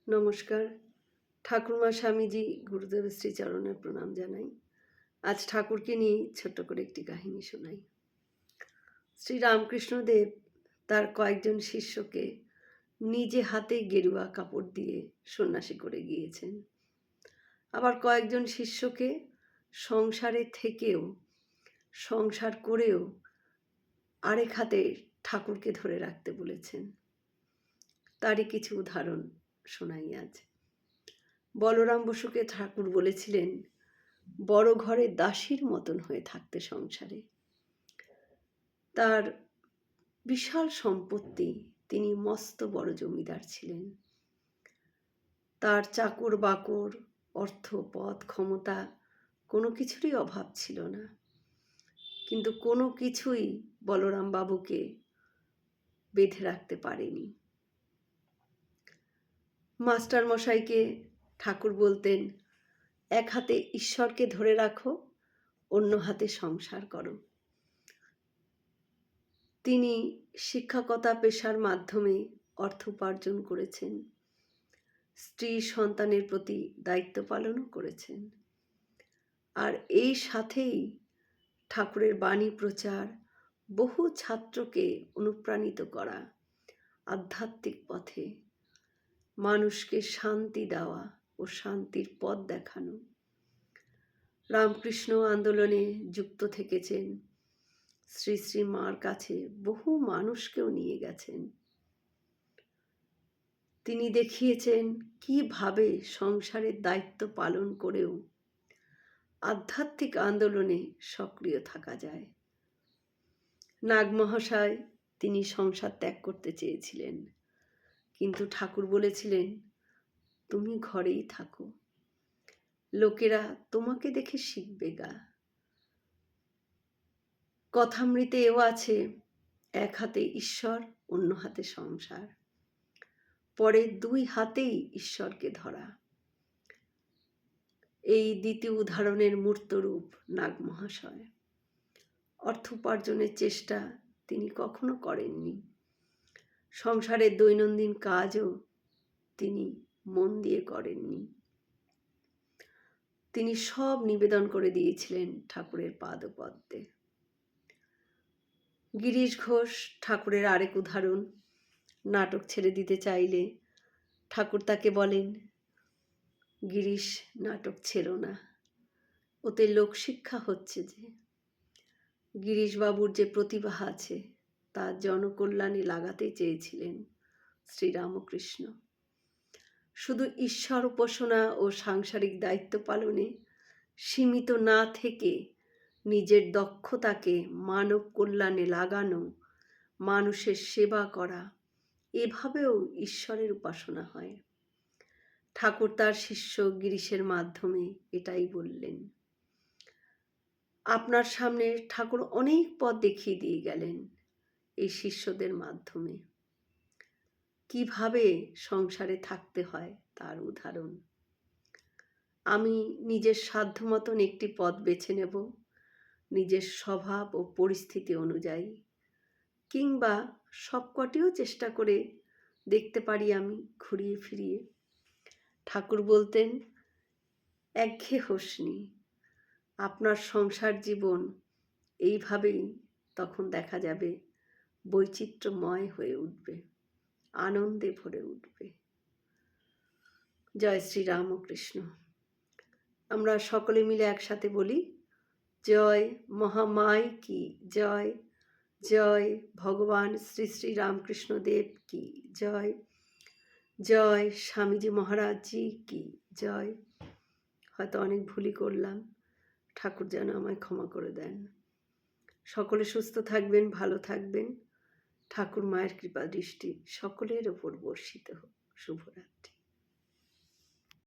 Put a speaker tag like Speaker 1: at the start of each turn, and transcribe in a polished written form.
Speaker 1: নমস্কার। ঠাকুরমা স্বামীজি গুরুদেব শ্রীচরণে প্রণাম জানাই। আজ ঠাকুরকে নিয়ে ছোট্ট করে একটি কাহিনী শোনাই। শ্রীরামকৃষ্ণদেব তার কয়েকজন শিষ্যকে নিজে হাতে গেরুয়া কাপড় দিয়ে সন্ন্যাসী করে গিয়েছেন। আবার কয়েকজন শিষ্যকে সংসারে থেকেও, সংসার করেও আরেক হাতে ঠাকুরকে ধরে রাখতে বলেছেন। তারই কিছু উদাহরণ শোনাই আজ। বলরাম বসুকে ঠাকুর বলেছিলেন বড় ঘরে দাসীর মতন হয়ে থাকতে সংসারে। তার বিশাল সম্পত্তি, তিনি মস্ত বড় জমিদার ছিলেন। তার চাকর বাকর, অর্থ, পদ, ক্ষমতা কোনো কিছুরই অভাব ছিল না। কিন্তু কোনো কিছুই বলরাম বাবুকে বেঁধে রাখতে পারেনি। মাস্টার মশাইকে ঠাকুর বলতেন, এক হাতে ঈশ্বরকে ধরে রাখো, অন্য হাতে সংসার করো। তিনি শিক্ষকতা পেশার মাধ্যমে অর্থ উপার্জন করেছেন, স্ত্রী সন্তানের প্রতি দায়িত্ব পালনও করেছেন। আর এই সাথেই ঠাকুরের বাণী প্রচার, বহু ছাত্রকে অনুপ্রাণিত করা, আধ্যাত্মিক পথে মানুষকে শান্তি দেওয়া ও শান্তির পথ দেখানো। রামকৃষ্ণ আন্দোলনে যুক্ত থেকেছেন, শ্রী শ্রী মার কাছে বহু মানুষকেও নিয়ে গেছেন। তিনি দেখিয়েছেন কিভাবে সংসারের দায়িত্ব পালন করেও আধ্যাত্মিক আন্দোলনে সক্রিয় থাকা যায়। নাগ মহাশয়, তিনি সংসার ত্যাগ করতে চেয়েছিলেন, কিন্তু ঠাকুর বলেছিলেন, তুমি ঘরেই থাকো, লোকেরা তোমাকে দেখে শিখবে গা। কথামৃতে এও আছে, এক হাতে ঈশ্বর, অন্য হাতে সংসার, পরে দুই হাতেই ঈশ্বরকে ধরা। এই দ্বিতীয় উদাহরণের মূর্তরূপ নাগ মহাশয়। অর্থ উপার্জনের চেষ্টা তিনি কখনো করেননি। সংসারের দৈনন্দিন কাজও তিনি মন দিয়ে করেননি। তিনি সব নিবেদন করে দিয়েছিলেন ঠাকুরের পাদপদ্মে। গিরিশ ঘোষ ঠাকুরের আরেক উদাহরণ। নাটক ছেড়ে দিতে চাইলে ঠাকুর তাকে বলেন, গিরিশ, নাটক ছেড়ো না, ওতে লোকশিক্ষা হচ্ছে যে। গিরিশবাবুর যে প্রতিভা আছে তা জনকল্যাণে লাগাতে চেয়েছিলেন শ্রীরামকৃষ্ণ। শুধু ঈশ্বর উপাসনা ও সাংসারিক দায়িত্ব পালনে সীমিত না থেকে নিজের দক্ষতাকে মানব কল্যাণে লাগানো, মানুষের সেবা করা, এভাবেও ঈশ্বরের উপাসনা হয়। ঠাকুর তার শিষ্য গিরিশের মাধ্যমে এটাই বললেন। আপনার সামনে ঠাকুর অনেক পথ দেখিয়ে দিয়ে গেলেন এই শিষ্যদের মাধ্যমে, কিভাবে সংসারে থাকতে হয় তার উদাহরণ। আমি নিজের সাধ্য মতন একটি পথ বেছে নেব, নিজের স্বভাব ও পরিস্থিতি অনুযায়ী, কিংবা সবকটিও চেষ্টা করে দেখতে পারি আমি ঘুরিয়ে ফিরিয়ে। ঠাকুর বলতেন, একঘেয়ে হোসনি, আপনার সংসার জীবন এইভাবেই তখন দেখা যাবে বৈচিত্র্যময় হয়ে উঠবে, আনন্দে ভরে উঠবে। জয় শ্রী রামকৃষ্ণ। আমরা সকলে মিলে একসাথে বলি, জয় মহামায় কি জয়, জয় ভগবান শ্রী শ্রী রামকৃষ্ণ দেব কি জয়, জয় স্বামীজি মহারাজজি কি জয়। হয়তো অনেক ভুলই করলাম, ঠাকুর যেন আমায় ক্ষমা করে দেন। সকলে সুস্থ থাকবেন, ভালো থাকবেন। ঠাকুর মায়ের কৃপা দৃষ্টি সকলের ওপর বর্ষিত হোক। শুভরাত্রি।